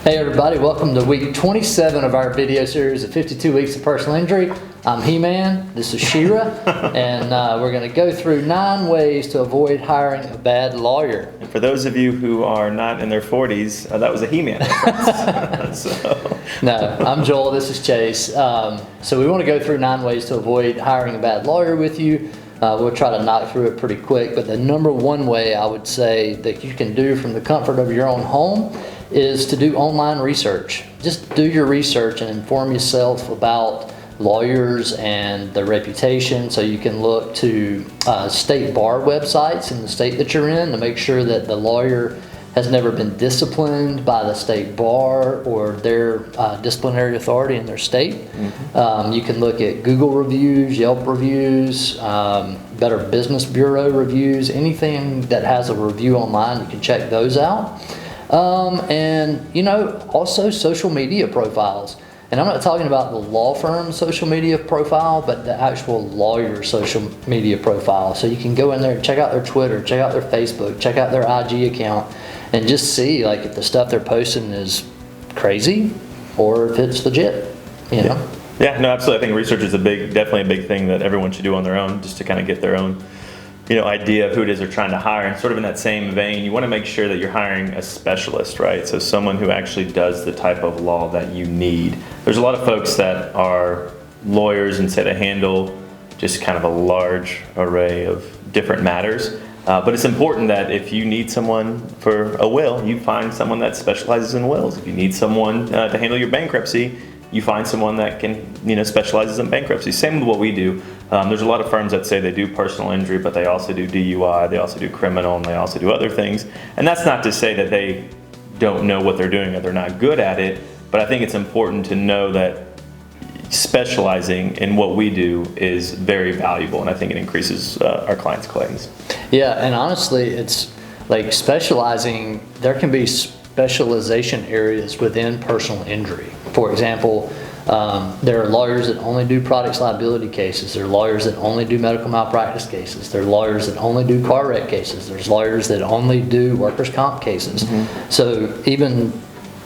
Hey everybody, welcome to week 27 of our video series of 52 Weeks of Personal Injury. I'm He-Man, this is Shira, and we're going to go through 9 ways to avoid hiring a bad lawyer. And for those of you who are not in their 40s, that was a He-Man reference. No, I'm Joel, this is Chase. So we want to go through 9 ways to avoid hiring a bad lawyer with you. We'll try to knock through it pretty quick, but the number 1 way I would say that you can do from the comfort of your own home is to do online research. Just do your research and inform yourself about lawyers and their reputation, so you can look to state bar websites in the state that you're in to make sure that the lawyer has never been disciplined by the state bar or their disciplinary authority in their state. Mm-hmm. You can look at Google reviews, Yelp reviews, Better Business Bureau reviews, anything that has a review online, you can check those out. And also social media profiles. And I'm not talking about the law firm social media profile, but the actual lawyer social media profile. So you can go in there and check out their Twitter, check out their Facebook, check out their IG account, and just see like if the stuff they're posting is crazy or if it's legit, know? Yeah, no, absolutely. I think research is definitely a big thing that everyone should do on their own, just to kind of get their own idea of who it is they're trying to hire. And sort of in that same vein, you want to make sure that you're hiring a specialist, right? So someone who actually does the type of law that you need. There's a lot of folks that are lawyers and say they handle just kind of a large array of different matters. But it's important that if you need someone for a will, you find someone that specializes in wills. If you need someone to handle your bankruptcy, you find someone that can, specializes in bankruptcy. Same with what we do. There's a lot of firms that say they do personal injury, but they also do DUI, they also do criminal, and they also do other things. And that's not to say that they don't know what they're doing or they're not good at it, but I think it's important to know that specializing in what we do is very valuable, and I think it increases our clients' claims. Yeah, and honestly, it's like specializing, there can be specialization areas within personal injury. For example, there are lawyers that only do products liability cases. There are lawyers that only do medical malpractice cases. There are lawyers that only do car wreck cases. There's lawyers that only do workers' comp cases. Mm-hmm. So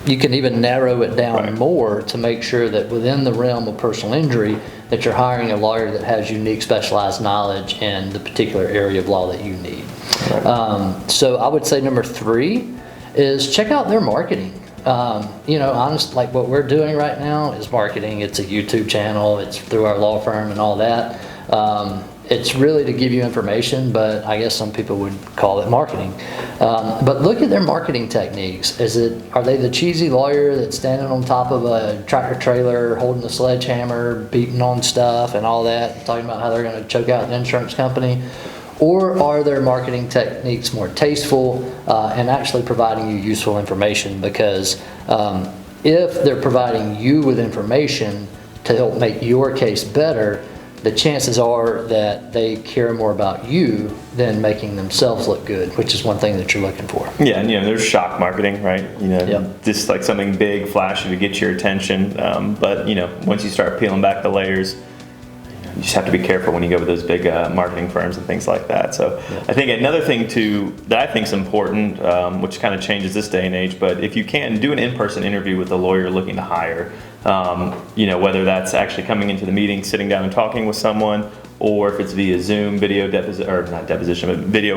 you can even narrow it down more to make sure that within the realm of personal injury that you're hiring a lawyer that has unique specialized knowledge in the particular area of law that you need. Right. So I would say number 3 is check out their marketing. Honestly, like what we're doing right now is marketing. It's a YouTube channel. It's through our law firm and all that. It's really to give you information, but I guess some people would call it marketing. But look at their marketing techniques. Are they the cheesy lawyer that's standing on top of a tractor trailer, holding a sledgehammer, beating on stuff and all that, talking about how they're going to choke out an insurance company? Or are their marketing techniques more tasteful and actually providing you useful information? Because if they're providing you with information to help make your case better, the chances are that they care more about you than making themselves look good, which is one thing that you're looking for. Yeah, and there's shock marketing, right? Just like something big, flashy to get your attention. But once you start peeling back the layers, you just have to be careful when you go with those big marketing firms and things like that. So I think another thing that I think is important, which kind of changes this day and age, but if you can, do an in-person interview with the lawyer you're looking to hire. Whether that's actually coming into the meeting, sitting down and talking with someone, or if it's via Zoom, video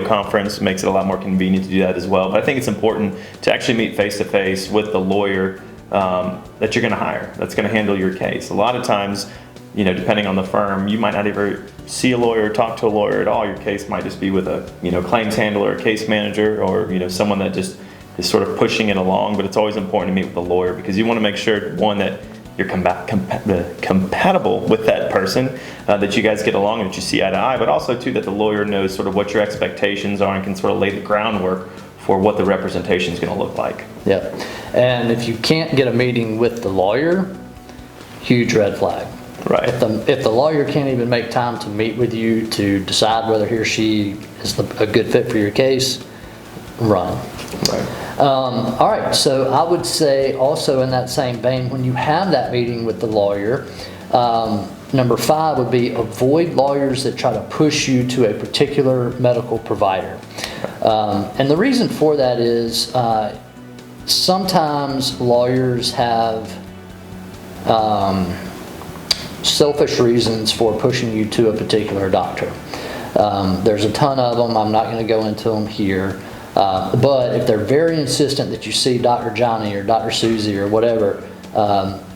conference, makes it a lot more convenient to do that as well. But I think it's important to actually meet face-to-face with the lawyer that you're going to hire, that's going to handle your case. A lot of times, depending on the firm, you might not ever see a lawyer or talk to a lawyer at all. Your case might just be with a, claims handler, a case manager, or, someone that just is sort of pushing it along. But it's always important to meet with a lawyer because you want to make sure, one, that you're compatible with that person, that you guys get along and that you see eye to eye, but also, too, that the lawyer knows sort of what your expectations are and can sort of lay the groundwork for what the representation is going to look like. Yeah. And if you can't get a meeting with the lawyer, huge red flag. Right. If the lawyer can't even make time to meet with you to decide whether he or she is a good fit for your case, run. Right. All right, so I would say also in that same vein, when you have that meeting with the lawyer, number 5 would be avoid lawyers that try to push you to a particular medical provider. And the reason for that is sometimes lawyers have selfish reasons for pushing you to a particular doctor. There's a ton of them. I'm not going to go into them here. But if they're very insistent that you see Dr. Johnny or Dr. Susie or whatever,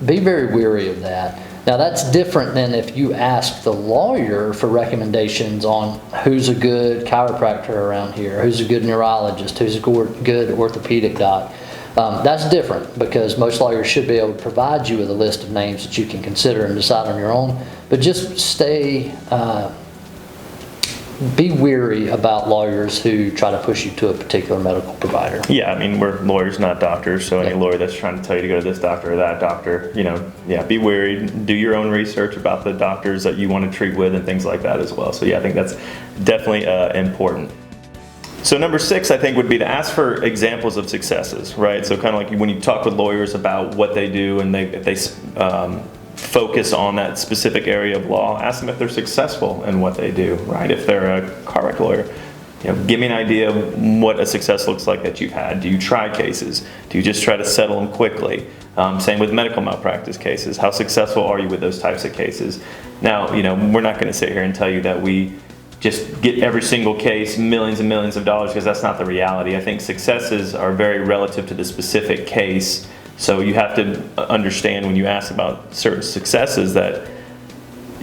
be very weary of that. Now that's different than if you ask the lawyer for recommendations on who's a good chiropractor around here, who's a good neurologist, who's a good orthopedic doc. That's different because most lawyers should be able to provide you with a list of names that you can consider and decide on your own. But just be weary about lawyers who try to push you to a particular medical provider. Yeah, I mean, we're lawyers, not doctors, so any lawyer that's trying to tell you to go to this doctor or that doctor, be wary, do your own research about the doctors that you want to treat with and things like that as well. So yeah, I think that's definitely important. So number 6, I think, would be to ask for examples of successes, right? So kind of like when you talk with lawyers about what they do and if they focus on that specific area of law, ask them if they're successful in what they do, right? If they're a car wreck lawyer, give me an idea of what a success looks like that you've had. Do you try cases? Do you just try to settle them quickly? Same with medical malpractice cases. How successful are you with those types of cases? Now, we're not going to sit here and tell you that we just get every single case millions and millions of dollars, because that's not the reality. I think successes are very relative to the specific case. So you have to understand when you ask about certain successes that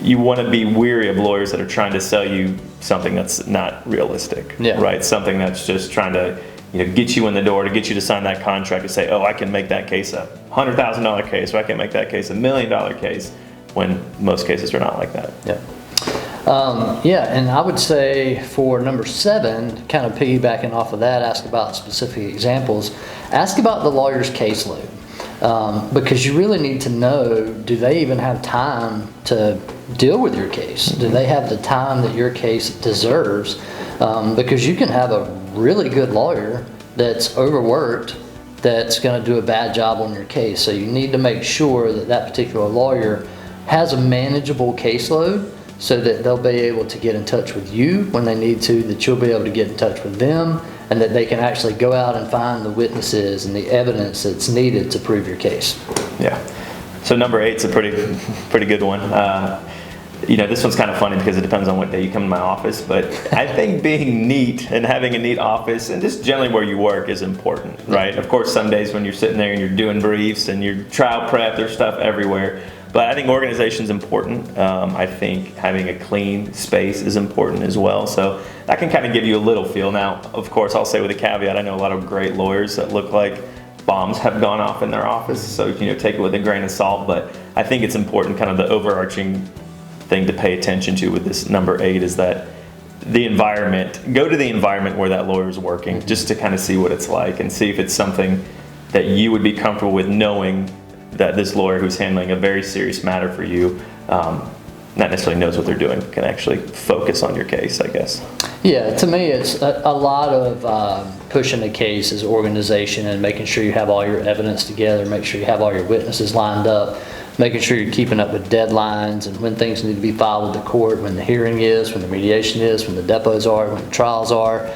you want to be weary of lawyers that are trying to sell you something that's not realistic, right? Something that's just trying to get you in the door, to get you to sign that contract, to say, oh, I can make that case a $100,000 case, or I can make that case $1 million case, when most cases are not like that. And I would say for number 7, kind of piggybacking off of that, ask about specific examples. Ask about the lawyer's caseload. Because you really need to know, do they even have time to deal with your case? Do they have the time that your case deserves? Because you can have a really good lawyer that's overworked that's going to do a bad job on your case. So you need to make sure that that particular lawyer has a manageable caseload, so that they'll be able to get in touch with you when they need to, that you'll be able to get in touch with them, and that they can actually go out and find the witnesses and the evidence that's needed to prove your case. Yeah. So number 8's a pretty good one. This one's kind of funny because it depends on what day you come to my office, but I think being neat and having a neat office and just generally where you work is important, right? Of course, some days when you're sitting there and you're doing briefs and you're trial prep, there's stuff everywhere. But I think organization is important. I think having a clean space is important as well. So that can kind of give you a little feel. Now, of course, I'll say with a caveat, I know a lot of great lawyers that look like bombs have gone off in their office. So, take it with a grain of salt. But I think it's important, kind of the overarching thing to pay attention to with this number 8 is that the environment, go to the environment where that lawyer is working, just to kind of see what it's like and see if it's something that you would be comfortable with, knowing that this lawyer who's handling a very serious matter for you not necessarily knows what they're doing, can actually focus on your case, I guess. Yeah, to me it's a lot of pushing a case is organization and making sure you have all your evidence together, make sure you have all your witnesses lined up, making sure you're keeping up with deadlines and when things need to be filed with the court, when the hearing is, when the mediation is, when the depots are, when the trials are,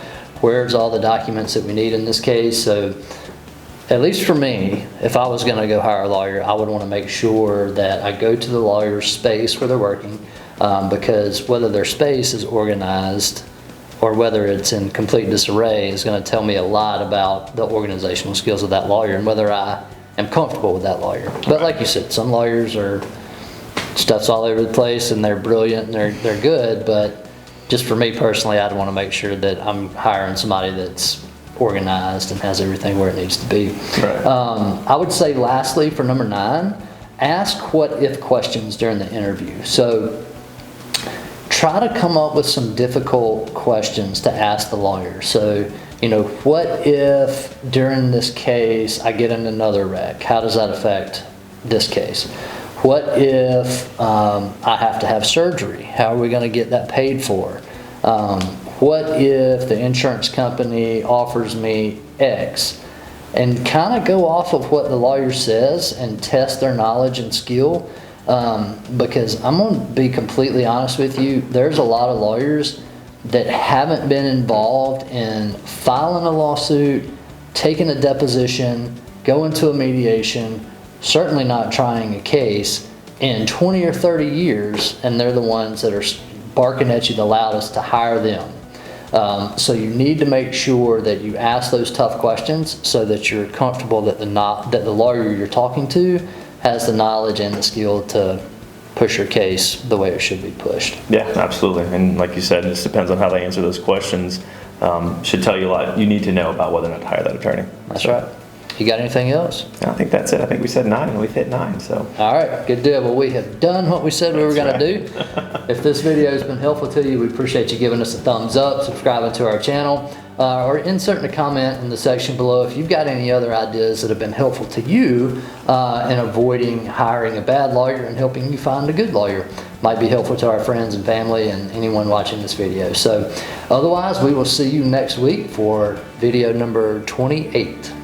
where's all the documents that we need in this case. So at least for me, if I was going to go hire a lawyer, I would want to make sure that I go to the lawyer's space where they're working, because whether their space is organized or whether it's in complete disarray is going to tell me a lot about the organizational skills of that lawyer and whether I am comfortable with that lawyer. But like you said, some lawyers stuff's all over the place and they're brilliant and they're good, but just for me personally, I'd want to make sure that I'm hiring somebody that's organized and has everything where it needs to be. Right. I would say lastly, for number 9, ask what if questions during the interview. So try to come up with some difficult questions to ask the lawyer. So, what if during this case I get in another wreck? How does that affect this case? What if I have to have surgery? How are we going to get that paid for? What if the insurance company offers me X? And kind of go off of what the lawyer says and test their knowledge and skill. Because I'm going to be completely honest with you, there's a lot of lawyers that haven't been involved in filing a lawsuit, taking a deposition, going to a mediation, certainly not trying a case in 20 or 30 years, and they're the ones that are barking at you the loudest to hire them. So you need to make sure that you ask those tough questions so that you're comfortable that the lawyer you're talking to has the knowledge and the skill to push your case the way it should be pushed. Yeah, absolutely. And like you said, it just depends on how they answer those questions. Should tell you a lot you need to know about whether or not to hire that attorney. That's right. You got anything else? I think that's it. I think we said 9 and we've hit 9. So. All right, good deal. Well, we have done what we said we were going to do. If this video has been helpful to you, we appreciate you giving us a thumbs up, subscribing to our channel, or inserting a comment in the section below if you've got any other ideas that have been helpful to you in avoiding hiring a bad lawyer and helping you find a good lawyer. Might be helpful to our friends and family and anyone watching this video. So otherwise, we will see you next week for video number 28.